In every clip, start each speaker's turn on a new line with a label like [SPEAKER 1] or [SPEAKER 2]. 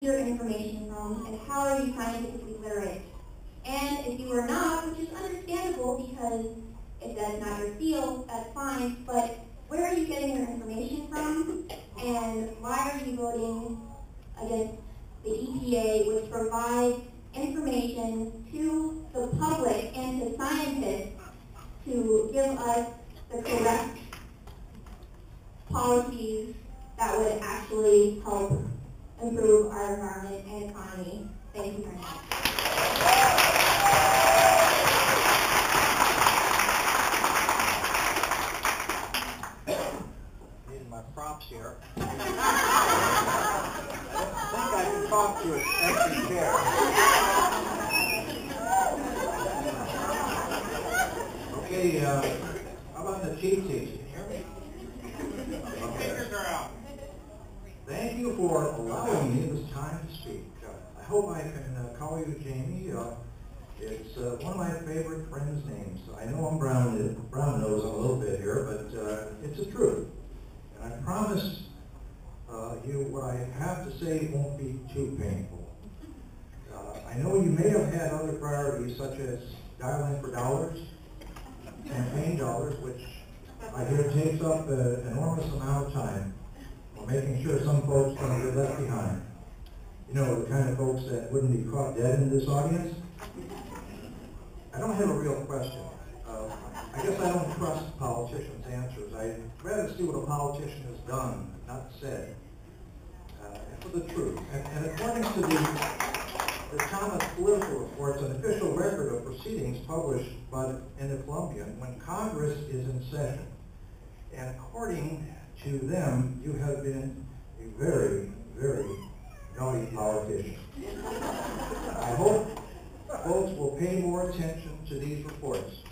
[SPEAKER 1] your information from, and how are you scientifically literate? And if you are not, which is understandable because if that's not your field, that's fine, but where are you getting your information from, and why are you voting against the EPA, which provides information to the public and to scientists to give us the correct policies that would actually help improve our environment and economy. Thank you very much.
[SPEAKER 2] Needing my props here. I don't think I can talk to an empty chair. Okay, how about the cheat sheet? Can you hear me? Okay. Thank you for allowing me this time to speak. I hope I can call you Jamie. It's one of my favorite friends' names. I know I'm brown-nosed a little bit here, but it's the truth. And I promise you what I have to say won't be too painful. I know you may have had other priorities such as dialing for dollars, campaign dollars, which I hear takes up an enormous amount of time, or making sure some folks don't get left behind. You know, the kind of folks that wouldn't be caught dead in this audience. I don't have a real question. I guess I don't trust politicians' answers. I'd rather see what a politician has done, not said, for the truth. And according to the Thomas Political Reports, an official record of proceedings published in the Columbian when Congress is in session. And according to them, you have been a very, very naughty politician. I hope folks will pay more attention to these reports.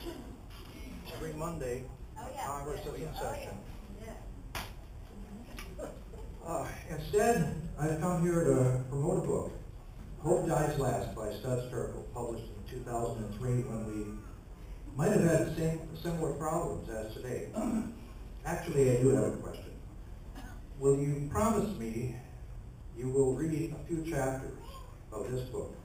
[SPEAKER 2] Every Monday, Congress is in session. Instead, I've come here to promote a book, Hope Dies Last by Studs Terkel, published in 2003 when we might have had similar problems as today. Actually, I do have a question. Will you promise me you will read a few chapters of this book?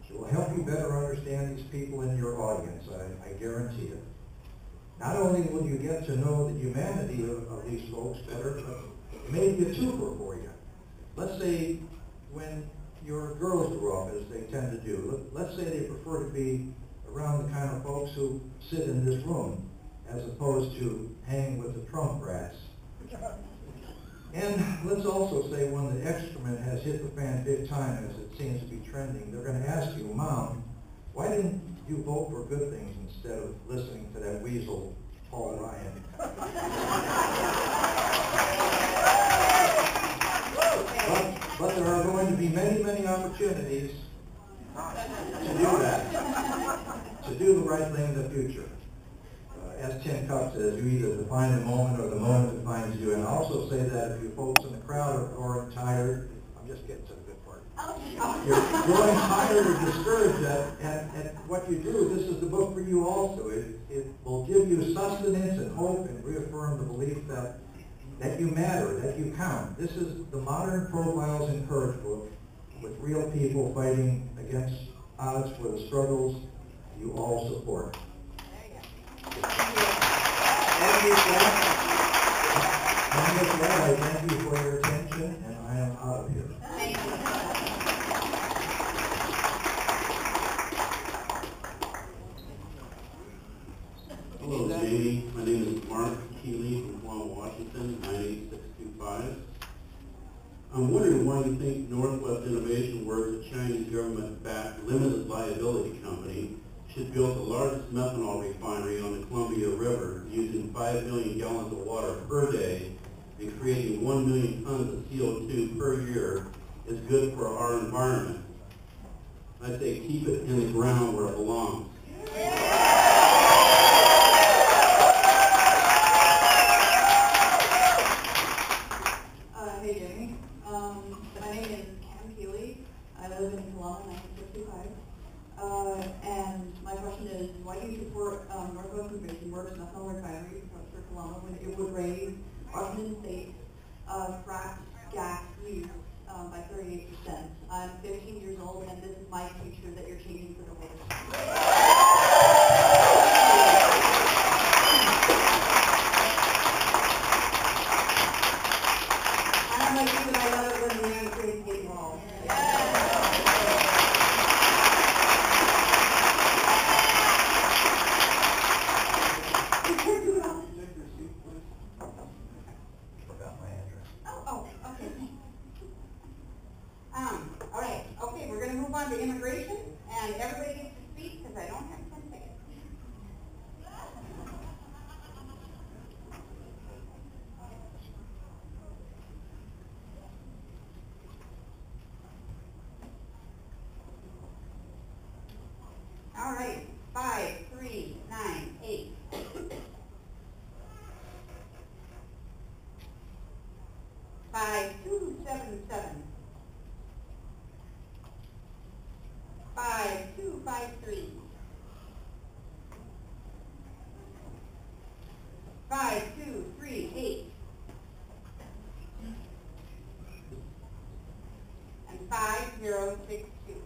[SPEAKER 2] It will help you better understand these people in your audience, I guarantee it. Not only will you get to know the humanity of these folks better, but it may be a twofer for you. Let's say when your girls grow up, as they tend to do, let's say they prefer to be around the kind of folks who sit in this room, as opposed to hanging with the Trump brats. And let's also say when the excrement has hit the fan big time, as it seems to be trending, they're going to ask you, Mom, why didn't you vote for good things instead of listening to that weasel, Paul Ryan? But there are going to be many, many opportunities to do that, to do the right thing in the future. As Tim Cupp says, you either define the moment or the moment defines you. And I also say that if you folks in the crowd are growing tired, I'm just getting to the good part. You're growing tired or discouraged at what you do, this is the book for you also. It will give you sustenance and hope and reaffirm the belief that you matter, that you count. This is the Modern Profiles in Courage book with real people fighting against odds for the struggles you all support. And with that, I thank you for your attention, and I am out of here.
[SPEAKER 3] Hello, Jamie. My name is Mark Keeley from Tacoma, Washington, 98625. I'm wondering why you think Northwest Innovation Works, a Chinese government-backed limited liability company, should build the largest methanol refinery on the Columbia River using 5 million gallons of water per day and creating 1 million tons of CO2 per year is good for our environment. I say keep it in the ground where it belongs.
[SPEAKER 4] Hey Jamie, my name is Cam Keeley. I live in Kelowna, 1955. And my question is, why do you support Northwest Innovation Works methanol refinery for Kelowna when it would raise Washington State fracked gas use by 38%?
[SPEAKER 5] on to immigration, and everybody gets to speak because I don't have time to say it. All right, 5398. 5277. 5253. 5238. And 5062.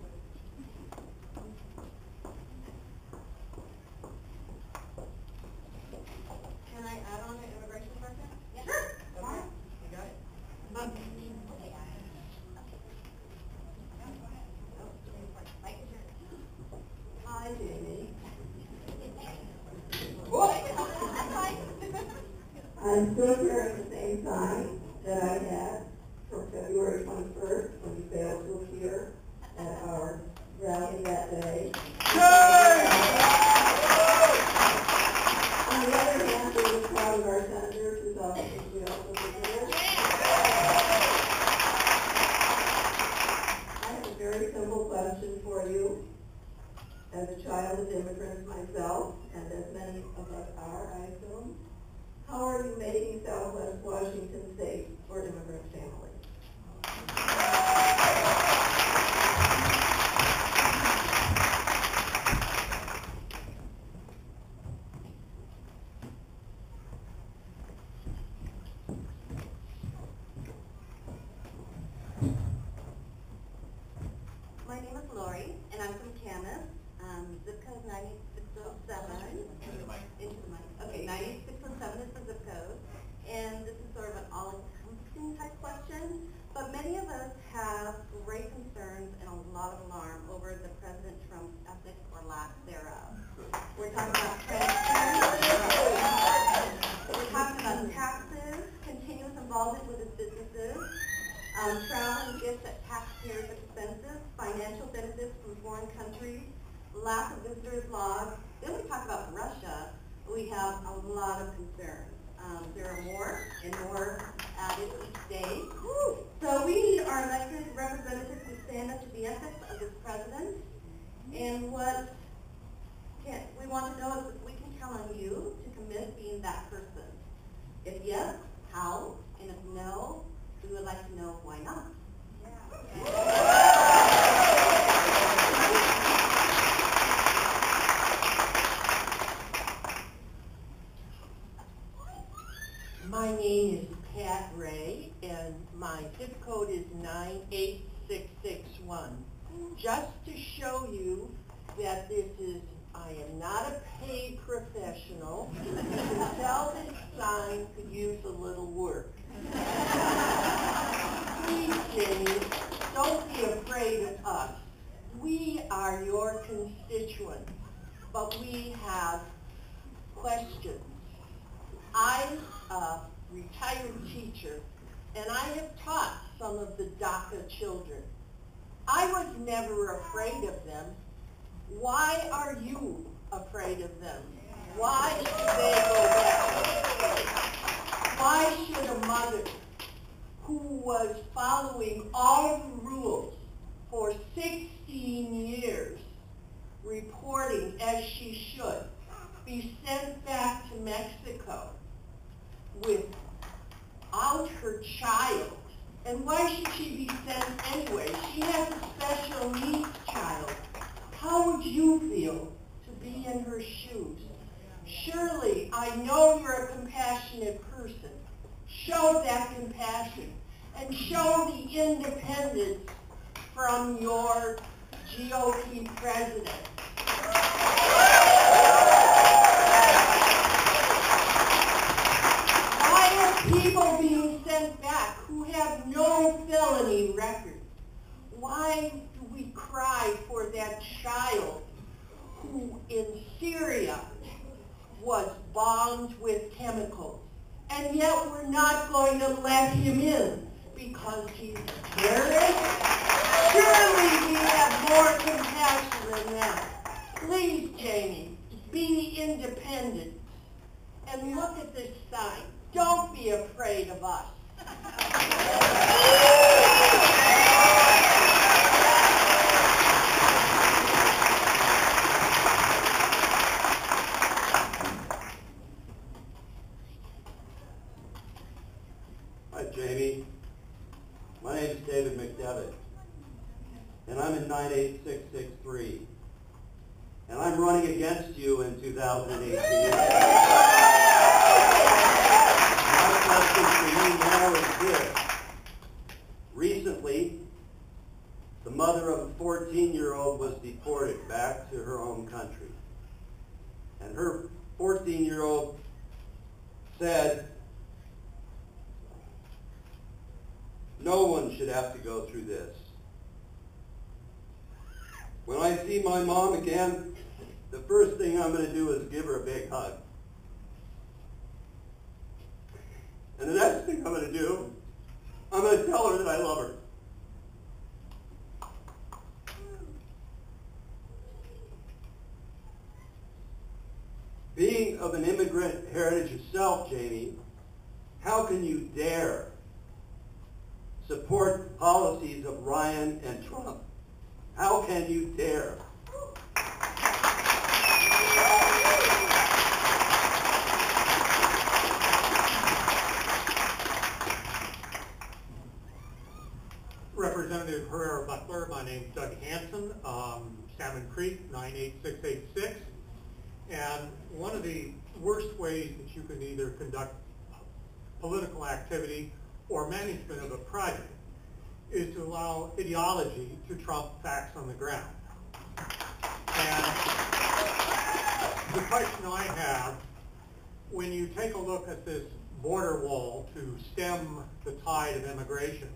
[SPEAKER 4] Can I add on to immigration for a second?
[SPEAKER 5] Yeah. Sure.
[SPEAKER 4] Okay, you got it?
[SPEAKER 6] Hi, Jamie. I'm still wearing the same sign that I had from February 21st when you failed to appear at our rally that day. On the other hand, we were proud of our senators whose offices we also visited. I have a very simple question for you. As a child of immigrants myself, and as many of us are, I assume, how are you making Southwest Washington safe for immigrant families?
[SPEAKER 7] My name is Lori, and I'm from Camas. Zip code 9607. Into the mic. Okay, 9607 is the zip code. And this is sort of an all-encompassing type question. But many of us have great concerns and a lot of alarm over the President Trump's ethics or lack thereof. We're talking about transparency. We're talking about taxes, continuous involvement with his businesses, travel and gifts at taxpayers' expenses, financial benefits from foreign countries, lack of visitors logs. Then we talk about Russia. We have a lot of concerns. There are more and more added each day. So we need our elected representatives to stand up to the ethics of this president. And what we want to know is if we can count on you to commit being that person. If yes, how? And if no, we would like to know why not.
[SPEAKER 8] My name is Pat Ray, and my zip code is 98661. Just to show you that I am not a paid professional, to sell this sign could use a little work. Please, Jenny, don't be afraid of us. We are your constituents, but we have questions. I'm a retired teacher, and I have taught some of the DACA children. I was never afraid of them. Why are you afraid of them? Why should they go back? Why should a mother who was following all the rules for 16 years, reporting as she should, be sent back to Mexico without her child? And why should she be sent anyway? She has a special needs child. How would you feel to be in her shoes? Surely, I know you're a compassionate person. Show that compassion and show the independence from your GOP president. Why are people being sent back who have no felony record? Why do we cry for that child who in Syria was bombed with chemicals? And yet we're not going to let him in because he's a terrorist? Surely we have more compassion than that. Please, Jamie, be independent. And look at this sign. Don't be afraid of us.
[SPEAKER 3] Hi, Jamie. My name is David McDevitt, and I'm in 98663. And I'm running against you in 2018. My question for you now is this. Recently, the mother of a 14-year-old was deported back to her home country. And her 14-year-old said, "No one should have to go through this. When I see my mom again, the first thing I'm going to do is give her a big hug. And the next thing I'm going to do, I'm going to tell her that I love her." Being of an immigrant heritage yourself, Jamie, how can you dare support the policies of Ryan and Trump? How can you dare?
[SPEAKER 9] Representative Herrera Butler, my name's Doug Hanson, Salmon Creek, 98686. And one of the worst ways that you can either conduct political activity or management of a project is to allow ideology to trump facts on the ground. And the question I have, when you take a look at this border wall to stem the tide of immigration,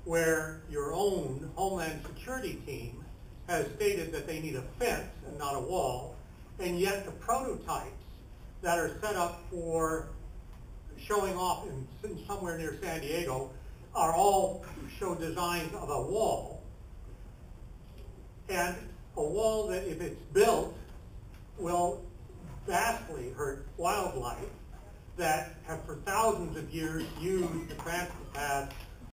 [SPEAKER 9] where your own Homeland Security team has stated that they need a fence and not a wall, and yet the prototypes that are set up for showing off in somewhere near San Diego are all show designs of a wall, and a wall that, if it's built, will vastly hurt wildlife that have for thousands of years used the transit path